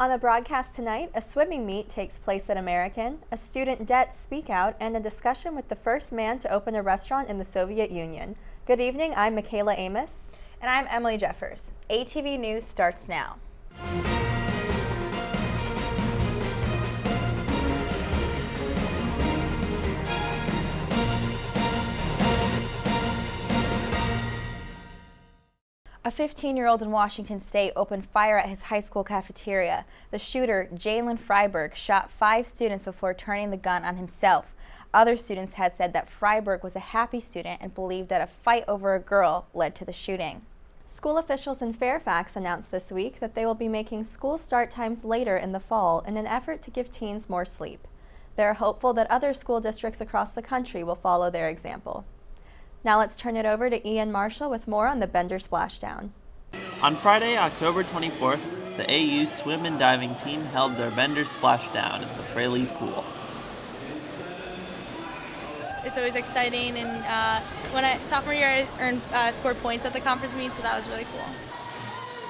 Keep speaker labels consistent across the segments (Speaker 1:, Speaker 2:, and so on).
Speaker 1: On the broadcast tonight, a swimming meet takes place at American, a student debt speak out, and a discussion with the first man to open a restaurant in the Soviet Union. Good evening, I'm Michaela Amos.
Speaker 2: And I'm Emily Jeffers. ATV News starts now. A 15-year-old in Washington State opened fire at his high school cafeteria. The shooter, Jalen Freiberg, shot 5 students before turning the gun on himself. Other students had said that Freiberg was a happy student and believed that a fight over a girl led to the shooting.
Speaker 1: School officials in Fairfax announced this week that they will be making school start times later in the fall in an effort to give teens more sleep. They're hopeful that other school districts across the country will follow their example. Now let's turn it over to Ian Marshall with more on the Bender Splashdown.
Speaker 3: On Friday, October 24th, the AU swim and diving team held their Bender Splashdown at the Fraley Pool.
Speaker 4: It's always exciting, and sophomore year I scored points at the conference meet, so that was really cool.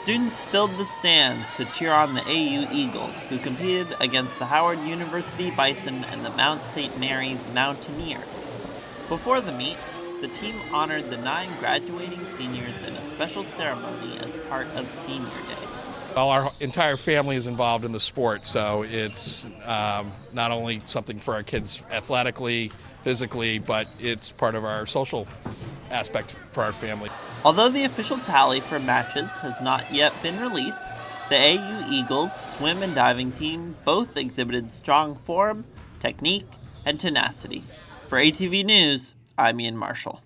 Speaker 3: Students filled the stands to cheer on the AU Eagles, who competed against the Howard University Bison and the Mount St. Mary's Mountaineers. Before the meet, the team honored the 9 graduating seniors in a special ceremony as part of Senior Day.
Speaker 5: Well, our entire family is involved in the sport, so it's not only something for our kids athletically, physically, but it's part of our social aspect for our family.
Speaker 3: Although the official tally for matches has not yet been released, the AU Eagles swim and diving team both exhibited strong form, technique, and tenacity. For ATV News, I'm Ian Marshall.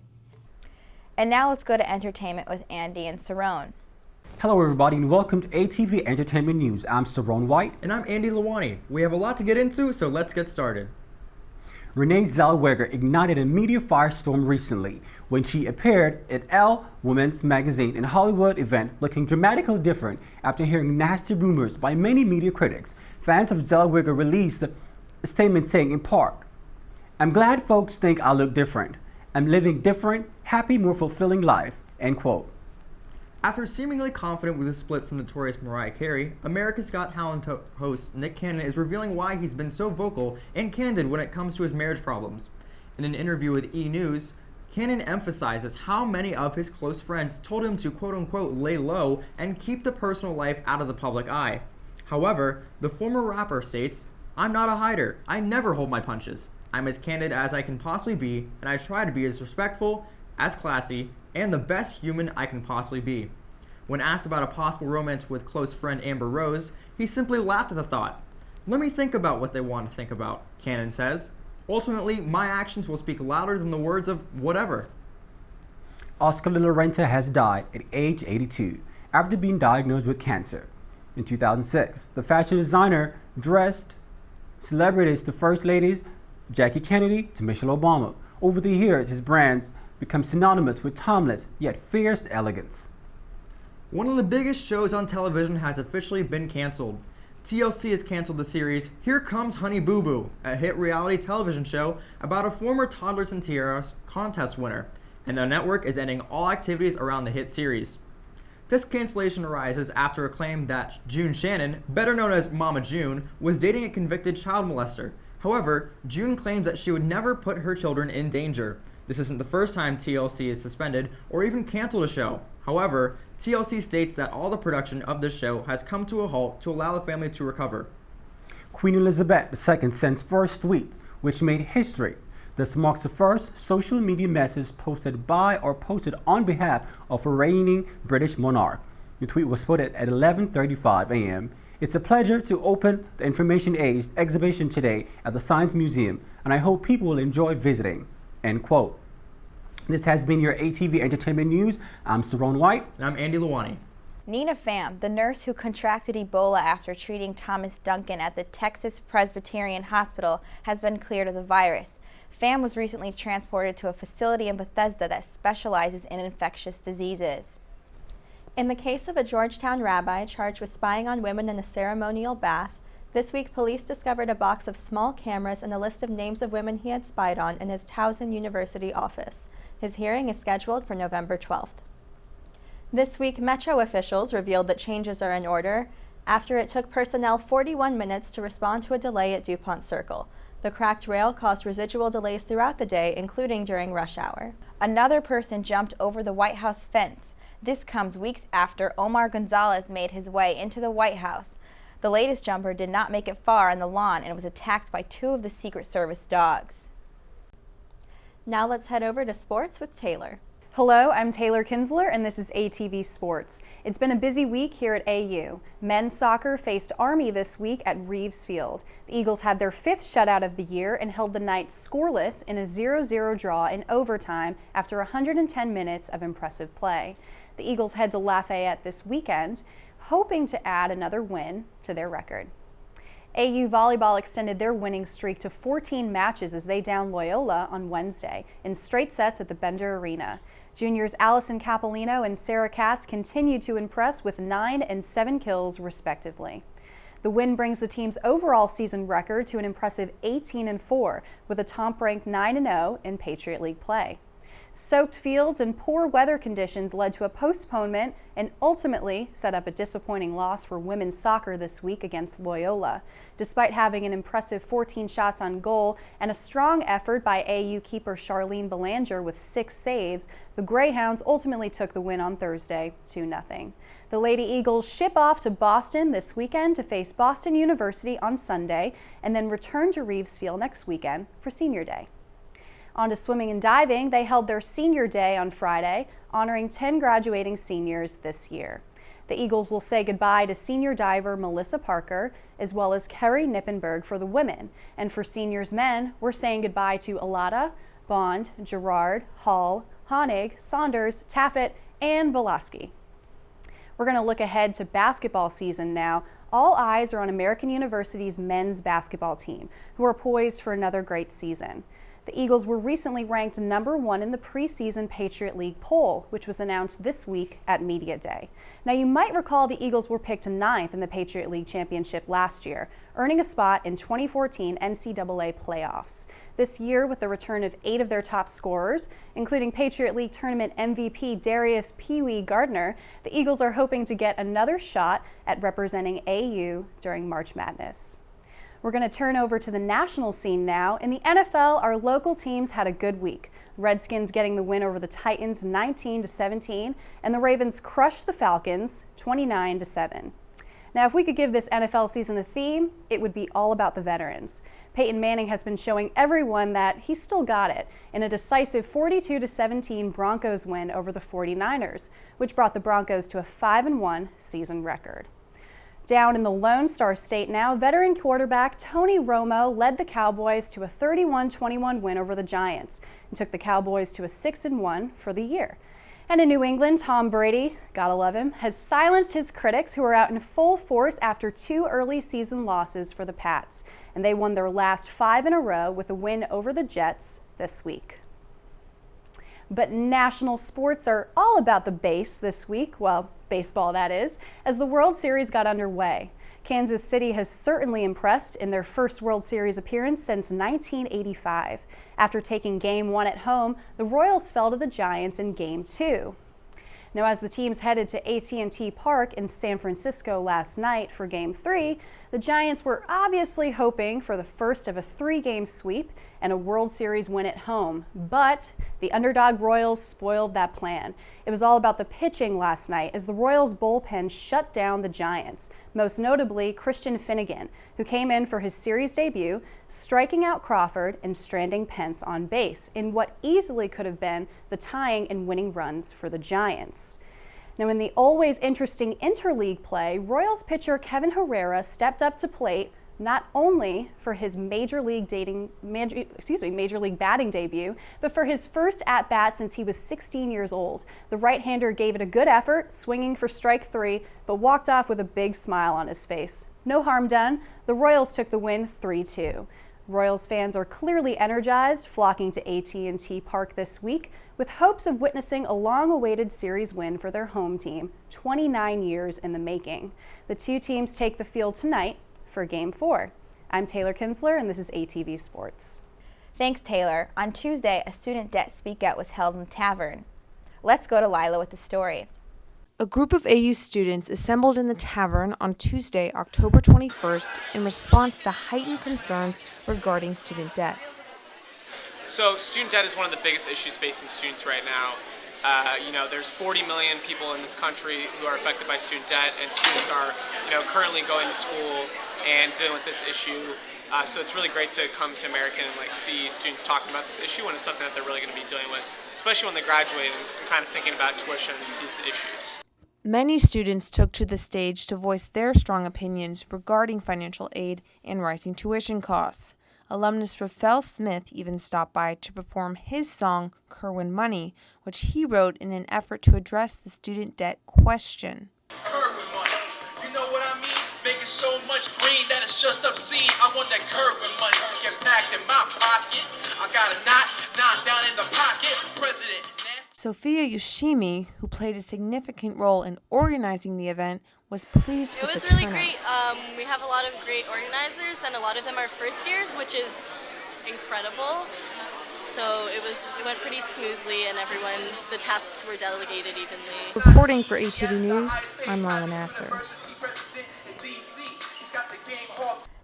Speaker 2: And now let's go to entertainment with Andy and Cerrone.
Speaker 6: Hello everybody and welcome to ATV Entertainment News. I'm Cerrone White.
Speaker 7: And I'm Andy Lawani. We have a lot to get into, so let's get started.
Speaker 6: Renee Zellweger ignited a media firestorm recently when she appeared at Elle Women's Magazine and Hollywood event looking dramatically different after hearing nasty rumors by many media critics. Fans of Zellweger released a statement saying in part, "I'm glad folks think I look different. I'm living different, happy, more fulfilling life," end quote.
Speaker 7: After seemingly confident with his split from notorious Mariah Carey, America's Got Talent host Nick Cannon is revealing why he's been so vocal and candid when it comes to his marriage problems. In an interview with E! News, Cannon emphasizes how many of his close friends told him to quote-unquote lay low and keep the personal life out of the public eye. However, the former rapper states, "I'm not a hider. I never hold my punches. I'm as candid as I can possibly be, and I try to be as respectful, as classy, and the best human I can possibly be." When asked about a possible romance with close friend Amber Rose, he simply laughed at the thought. "Let me think about what they want to think about," Cannon says. "Ultimately, my actions will speak louder than the words of whatever."
Speaker 6: Oscar De La Renta has died at age 82 after being diagnosed with cancer. In 2006, the fashion designer dressed celebrities to first ladies Jackie Kennedy to Michelle Obama. Over the years, his brands become synonymous with timeless yet fierce elegance.
Speaker 7: One of the biggest shows on television has officially been canceled. TLC has canceled the series Here Comes Honey Boo Boo, a hit reality television show about a former Toddlers and Tiaras contest winner, and the network is ending all activities around the hit series. This cancellation arises after a claim that June Shannon, better known as Mama June, was dating a convicted child molester. However, June claims that she would never put her children in danger. This isn't the first time TLC is suspended or even canceled a show. However, TLC states that all the production of this show has come to a halt to allow the family to recover.
Speaker 6: Queen Elizabeth II sends first tweet, which made history. This marks the first social media message posted by or posted on behalf of a reigning British monarch. The tweet was put at 11:35 a.m. "It's a pleasure to open the Information Age exhibition today at the Science Museum, and I hope people will enjoy visiting," end quote. This has been your ATV Entertainment News. I'm Cerrone White.
Speaker 7: And I'm Andy Lawani.
Speaker 2: Nina Pham, the nurse who contracted Ebola after treating Thomas Duncan at the Texas Presbyterian Hospital, has been cleared of the virus. Pham was recently transported to a facility in Bethesda that specializes in infectious diseases.
Speaker 1: In the case of a Georgetown rabbi charged with spying on women in a ceremonial bath, this week police discovered a box of small cameras and a list of names of women he had spied on in his Towson University office. His hearing is scheduled for November 12th. This week, Metro officials revealed that changes are in order after it took personnel 41 minutes to respond to a delay at DuPont Circle. The cracked rail caused residual delays throughout the day, including during rush hour.
Speaker 2: Another person jumped over the White House fence. This comes weeks after Omar Gonzalez made his way into the White House. The latest jumper did not make it far on the lawn and was attacked by 2 of the Secret Service dogs.
Speaker 1: Now let's head over to sports with Taylor.
Speaker 8: Hello, I'm Taylor Kinsler, and this is ATV Sports. It's been a busy week here at AU. Men's soccer faced Army this week at Reeves Field. The Eagles had their 5th shutout of the year and held the night scoreless in a 0-0 draw in overtime after 110 minutes of impressive play. The Eagles head to Lafayette this weekend, hoping to add another win to their record. AU Volleyball extended their winning streak to 14 matches as they downed Loyola on Wednesday in straight sets at the Bender Arena. Juniors Allison Capolino and Sarah Katz continued to impress with 9 and 7 kills respectively. The win brings the team's overall season record to an impressive 18-4 with a top-ranked 9-0 in Patriot League play. Soaked fields and poor weather conditions led to a postponement and ultimately set up a disappointing loss for women's soccer this week against Loyola. Despite having an impressive 14 shots on goal and a strong effort by AU keeper Charlene Belanger with 6 saves, the Greyhounds ultimately took the win on Thursday 2-0. The Lady Eagles ship off to Boston this weekend to face Boston University on Sunday and then return to Reeves Field next weekend for Senior Day. On to swimming and diving, they held their Senior Day on Friday, honoring 10 graduating seniors this year. The Eagles will say goodbye to senior diver Melissa Parker, as well as Kerry Nippenberg for the women. And for seniors men, we're saying goodbye to Alada, Bond, Gerard, Hall, Honig, Saunders, Taffet, and Volaski. We're going to look ahead to basketball season now. All eyes are on American University's men's basketball team, who are poised for another great season. The Eagles were recently ranked #1 in the preseason Patriot League poll, which was announced this week at Media Day. Now, you might recall the Eagles were picked 9th in the Patriot League championship last year, earning a spot in 2014 NCAA playoffs. This year, with the return of 8 of their top scorers, including Patriot League tournament MVP Darius Pee Wee Gardner, the Eagles are hoping to get another shot at representing AU during March Madness. We're going to turn over to the national scene now. In the NFL, our local teams had a good week. Redskins getting the win over the Titans 19-17, and the Ravens crushed the Falcons 29-7. Now, if we could give this NFL season a theme, it would be all about the veterans. Peyton Manning has been showing everyone that he's still got it in a decisive 42-17 Broncos win over the 49ers, which brought the Broncos to a 5-1 season record. Down in the Lone Star State now, veteran quarterback Tony Romo led the Cowboys to a 31-21 win over the Giants and took the Cowboys to a 6-1 for the year. And in New England, Tom Brady, gotta love him, has silenced his critics who are out in full force after 2 early season losses for the Pats, and they won their last 5 in a row with a win over the Jets this week. But national sports are all about the base this week, well, baseball that is, as the World Series got underway. Kansas City has certainly impressed in their first World Series appearance since 1985. After taking Game 1 at home, the Royals fell to the Giants in Game 2. Now, as the teams headed to AT&T Park in San Francisco last night for Game 3, the Giants were obviously hoping for the first of a 3-game sweep and a World Series win at home, but the underdog Royals spoiled that plan. It was all about the pitching last night as the Royals bullpen shut down the Giants, most notably Christian Finnegan, who came in for his series debut, striking out Crawford and stranding Pence on base in what easily could have been the tying and winning runs for the Giants. Now, in the always interesting interleague play, Royals pitcher Kevin Herrera stepped up to plate not only for his major league batting debut, but for his first at-bat since he was 16 years old. The right-hander gave it a good effort, swinging for strike 3, but walked off with a big smile on his face. No harm done. The Royals took the win 3-2. Royals fans are clearly energized, flocking to AT&T Park this week with hopes of witnessing a long-awaited series win for their home team, 29 years in the making. The two teams take the field tonight for Game 4. I'm Taylor Kinsler, and this is ATV Sports.
Speaker 2: Thanks, Taylor. On Tuesday, a student debt speak-out was held in the tavern. Let's go to Lila with the story.
Speaker 9: A group of AU students assembled in the tavern on Tuesday, October 21st, in response to heightened concerns regarding student debt.
Speaker 10: So student debt is one of the biggest issues facing students right now. There's 40 million people in this country who are affected by student debt, and students are, currently going to school and dealing with this issue. So it's really great to come to American and see students talking about this issue when it's something that they're really going to be dealing with, especially when they graduate and kind of thinking about tuition and these issues.
Speaker 9: Many students took to the stage to voice their strong opinions regarding financial aid and rising tuition costs. Alumnus Raphael Smith even stopped by to perform his song, Kerwin Money, which he wrote in an effort to address the student debt question.
Speaker 11: Kerwin money, you know what I mean? Making so much green that it's just obscene. I want that Kerwin money to get packed in my pocket. I got a knot down in the pocket. President Nasty.
Speaker 9: Sophia Yoshimi, who played a significant role in organizing the event, was pleased with the turnout.
Speaker 12: It was really great. We have a lot of great organizers, and a lot of them are first years, which is incredible. So it went pretty smoothly, and the tasks were delegated evenly.
Speaker 9: Reporting for ATV News, I'm Lala Nasser.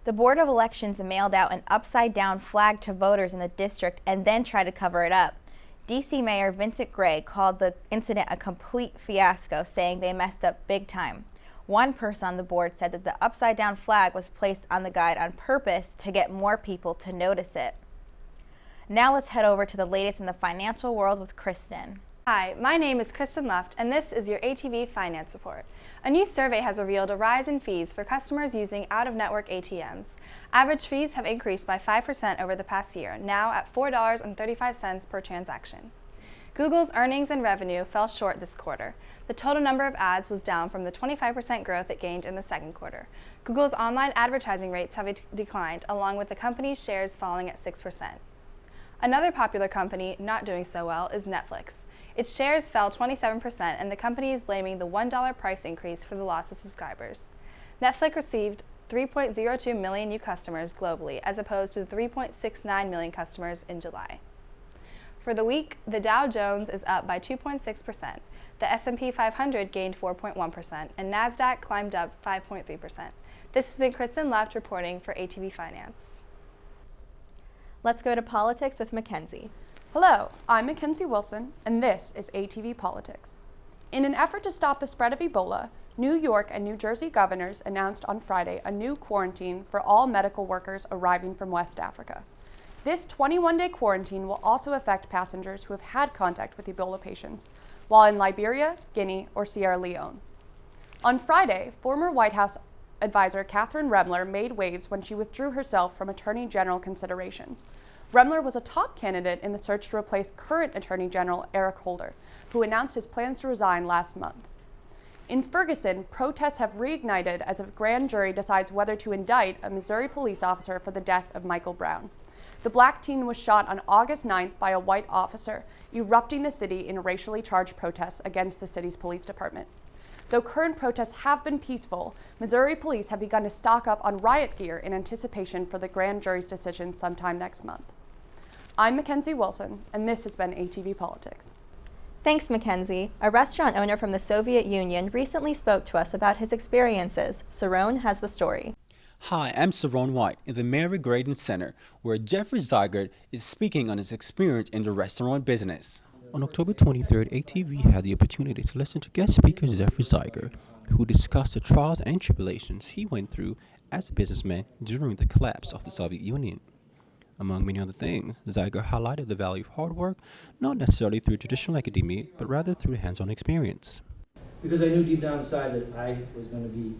Speaker 2: The Board of Elections mailed out an upside-down flag to voters in the district and then tried to cover it up. D.C. Mayor Vincent Gray called the incident a complete fiasco, saying they messed up big time. One person on the board said that the upside-down flag was placed on the guide on purpose to get more people to notice it. Now let's head over to the latest in the financial world with Kristen.
Speaker 13: Hi, my name is Kristen Luft, and this is your ATV Finance Report. A new survey has revealed a rise in fees for customers using out-of-network ATMs. Average fees have increased by 5% over the past year, now at $4.35 per transaction. Google's earnings and revenue fell short this quarter. The total number of ads was down from the 25% growth it gained in the second quarter. Google's online advertising rates have declined, along with the company's shares falling at 6%. Another popular company not doing so well is Netflix. Its shares fell 27%, and the company is blaming the $1 price increase for the loss of subscribers. Netflix received 3.02 million new customers globally, as opposed to the 3.69 million customers in July. For the week, the Dow Jones is up by 2.6%, the S&P 500 gained 4.1%, and NASDAQ climbed up 5.3%. This has been Kristen Luft reporting for ATV Finance.
Speaker 1: Let's go to politics with Mackenzie.
Speaker 14: Hello, I'm Mackenzie Wilson, and this is ATV Politics. In an effort to stop the spread of Ebola, New York and New Jersey governors announced on Friday a new quarantine for all medical workers arriving from West Africa. This 21-day quarantine will also affect passengers who have had contact with Ebola patients while in Liberia, Guinea, or Sierra Leone. On Friday, former White House advisor Catherine Remler made waves when she withdrew herself from Attorney General considerations. Remler was a top candidate in the search to replace current Attorney General Eric Holder, who announced his plans to resign last month. In Ferguson, protests have reignited as a grand jury decides whether to indict a Missouri police officer for the death of Michael Brown. The black teen was shot on August 9th by a white officer, erupting the city in racially charged protests against the city's police department. Though current protests have been peaceful, Missouri police have begun to stock up on riot gear in anticipation for the grand jury's decision sometime next month. I'm Mackenzie Wilson, and this has been ATV Politics.
Speaker 1: Thanks, Mackenzie. A restaurant owner from the Soviet Union recently spoke to us about his experiences. Saron has the story.
Speaker 6: Hi, I'm Saron White in the Mary Graydon Center, where Jeffrey Zygert is speaking on his experience in the restaurant business.
Speaker 15: On October 23rd, ATV had the opportunity to listen to guest speaker Jeffrey Zygert, who discussed the trials and tribulations he went through as a businessman during the collapse of the Soviet Union. Among many other things, Zygert highlighted the value of hard work, not necessarily through traditional academia, but rather through hands-on experience.
Speaker 16: Because I knew deep down inside that I was going to be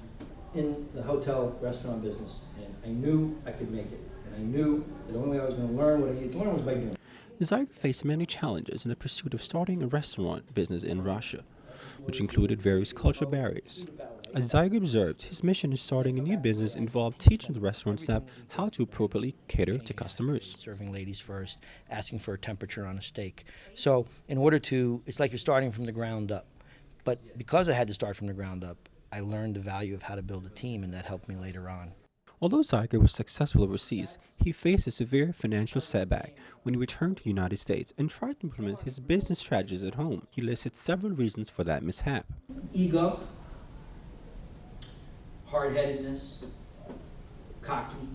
Speaker 16: in the hotel restaurant business, and I knew I could make it. And I knew that the only way I was going to learn what I needed to learn was by doing it.
Speaker 15: Zygert faced many challenges in the pursuit of starting a restaurant business in Russia, which included various cultural barriers. As Zygert observed, his mission in starting a new business involved teaching the restaurant staff how to appropriately cater to customers.
Speaker 17: Serving ladies first, asking for a temperature on a steak. So in order to, it's like you're starting from the ground up. But because I had to start from the ground up, I learned the value of how to build a team, and that helped me later on.
Speaker 15: Although Zeiger was successful overseas, he faced a severe financial setback when he returned to the United States and tried to implement his business strategies at home. He listed several reasons for that mishap.
Speaker 16: Ego, hard-headedness, cocky.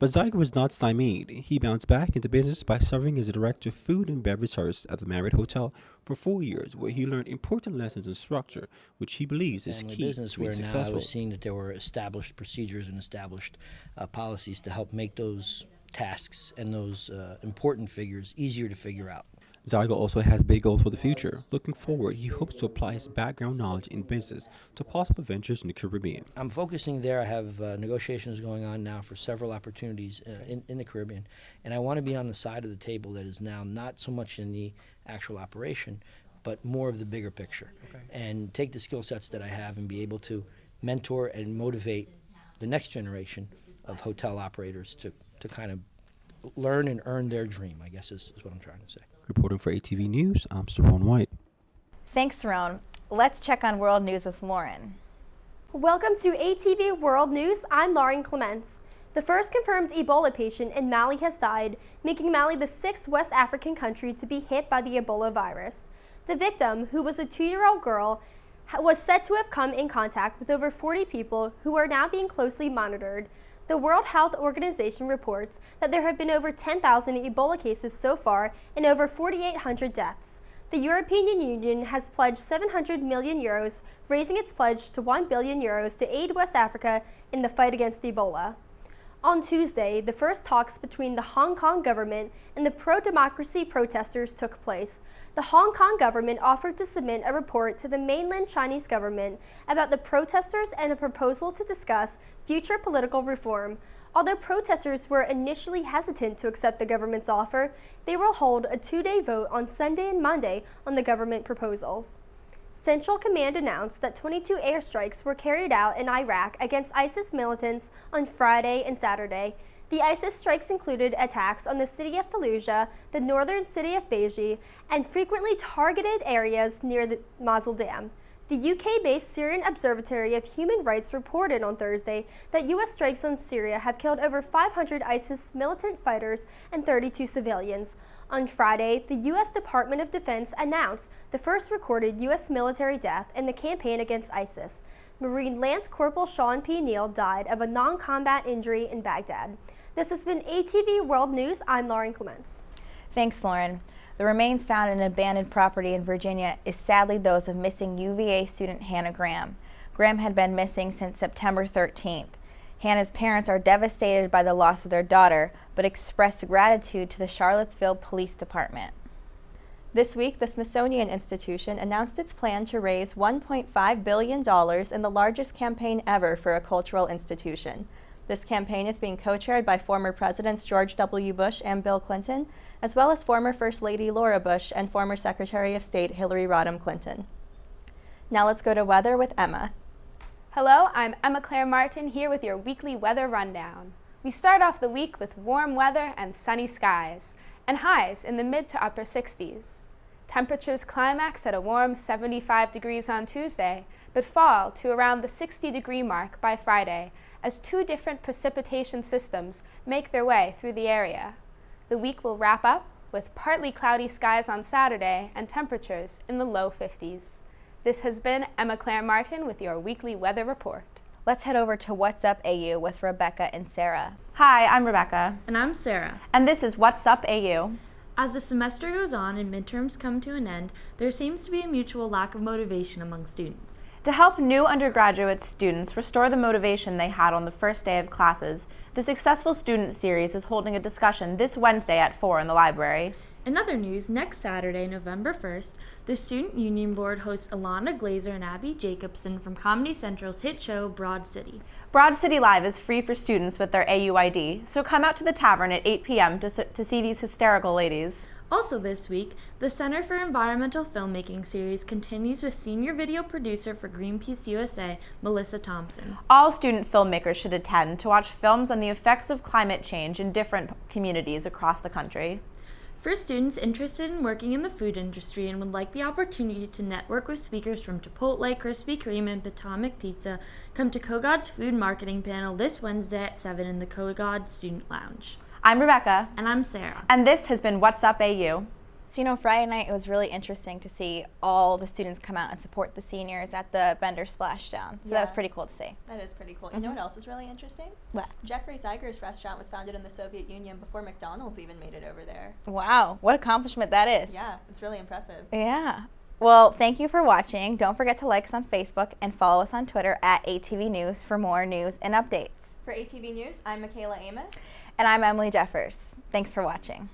Speaker 15: But Zeiger was not stymied. He bounced back into business by serving as a director of food and beverage service at the Marriott Hotel for 4 years, where he learned important lessons in structure, which he believes is
Speaker 17: Family
Speaker 15: key
Speaker 17: business
Speaker 15: to being
Speaker 17: where now I
Speaker 15: successful.
Speaker 17: was seeing that there were established procedures and established policies to help make those tasks and those important figures easier to figure out.
Speaker 15: Zeiger also has big goals for the future. Looking forward, he hopes to apply his background knowledge in business to possible ventures in the Caribbean.
Speaker 17: I'm focusing there. I have negotiations going on now for several opportunities in the Caribbean, and I want to be on the side of the table that is now not so much in the actual operation, but more of the bigger picture, and take the skill sets that I have and be able to mentor and motivate the next generation of hotel operators to kind of learn and earn their dream, I guess is what I'm trying to say.
Speaker 15: Reporting for ATV News, I'm Saron White.
Speaker 2: Thanks, Saron. Let's check on world news with Lauren.
Speaker 18: Welcome to ATV World News. I'm Lauren Clements. The first confirmed Ebola patient in Mali has died, making Mali the 6th West African country to be hit by the Ebola virus. The victim, who was a 2-year-old girl, was said to have come in contact with over 40 people who are now being closely monitored. The World Health Organization reports that there have been over 10,000 Ebola cases so far and over 4,800 deaths. The European Union has pledged 700 million euros, raising its pledge to 1 billion euros to aid West Africa in the fight against Ebola. On Tuesday, the first talks between the Hong Kong government and the pro-democracy protesters took place. The Hong Kong government offered to submit a report to the mainland Chinese government about the protesters and a proposal to discuss future political reform. Although protesters were initially hesitant to accept the government's offer, they will hold a 2-day vote on Sunday and Monday on the government proposals. Central Command announced that 22 airstrikes were carried out in Iraq against ISIS militants on Friday and Saturday. The ISIS strikes included attacks on the city of Fallujah, the northern city of Beji, and frequently targeted areas near the Mosul Dam. The UK-based Syrian Observatory of Human Rights reported on Thursday that U.S. strikes on Syria have killed over 500 ISIS militant fighters and 32 civilians. On Friday, the U.S. Department of Defense announced the first recorded U.S. military death in the campaign against ISIS. Marine Lance Corporal Sean P. Neal died of a non-combat injury in Baghdad. This has been ATV World News. I'm Lauren Clements.
Speaker 2: Thanks, Lauren. The remains found in an abandoned property in Virginia is sadly those of missing UVA student Hannah Graham. Graham had been missing since September 13th. Hannah's parents are devastated by the loss of their daughter, but expressed gratitude to the Charlottesville Police Department.
Speaker 1: This week, the Smithsonian Institution announced its plan to raise $1.5 billion in the largest campaign ever for a cultural institution. This campaign is being co-chaired by former Presidents George W. Bush and Bill Clinton, as well as former First Lady Laura Bush and former Secretary of State Hillary Rodham Clinton. Now let's go to weather with Emma.
Speaker 19: Hello, I'm Emma Claire Martin here with your weekly weather rundown. We start off the week with warm weather and sunny skies, and highs in the mid to upper 60s. Temperatures climax at a warm 75 degrees on Tuesday, but fall to around the 60-degree mark by Friday, as 2 different precipitation systems make their way through the area. The week will wrap up with partly cloudy skies on Saturday and temperatures in the low 50s. This has been Emma Claire Martin with your weekly weather report.
Speaker 2: Let's head over to What's Up AU with Rebecca and Sarah.
Speaker 20: Hi, I'm Rebecca.
Speaker 21: And I'm Sarah.
Speaker 20: And this is What's Up AU.
Speaker 21: As the semester goes on and midterms come to an end, there seems to be a mutual lack of motivation among students.
Speaker 20: To help new undergraduate students restore the motivation they had on the first day of classes, the Successful Student Series is holding a discussion this Wednesday at 4 in the library.
Speaker 21: In other news, next Saturday, November 1st, the Student Union Board hosts Alana Glazer and Abby Jacobson from Comedy Central's hit show Broad City.
Speaker 20: Broad City Live is free for students with their AUID, so come out to the tavern at 8 p.m. to see these hysterical ladies.
Speaker 21: Also this week, the Center for Environmental Filmmaking series continues with senior video producer for Greenpeace USA, Melissa Thompson.
Speaker 20: All student filmmakers should attend to watch films on the effects of climate change in different communities across the country.
Speaker 21: For students interested in working in the food industry and would like the opportunity to network with speakers from Chipotle, Krispy Kreme, and Potomac Pizza, come to KOGOD's food marketing panel this Wednesday at 7 in the KOGOD Student Lounge.
Speaker 2: I'm Rebecca.
Speaker 21: And I'm Sarah.
Speaker 2: And this has been What's Up AU. So, Friday night it was really interesting to see all the students come out and support the seniors at the Bender Splashdown. So that was pretty cool to see.
Speaker 1: That is pretty cool. You know what else is really interesting?
Speaker 2: What?
Speaker 1: Jeffrey Zeiger's restaurant was founded in the Soviet Union before McDonald's even made it over there.
Speaker 2: Wow, what accomplishment that is.
Speaker 1: Yeah, it's really impressive.
Speaker 2: Yeah. Well, thank you for watching. Don't forget to like us on Facebook and follow us on Twitter at ATV News for more news and updates.
Speaker 1: For ATV News, I'm Michaela Amos.
Speaker 2: And I'm Emily Jeffers. Thanks for watching.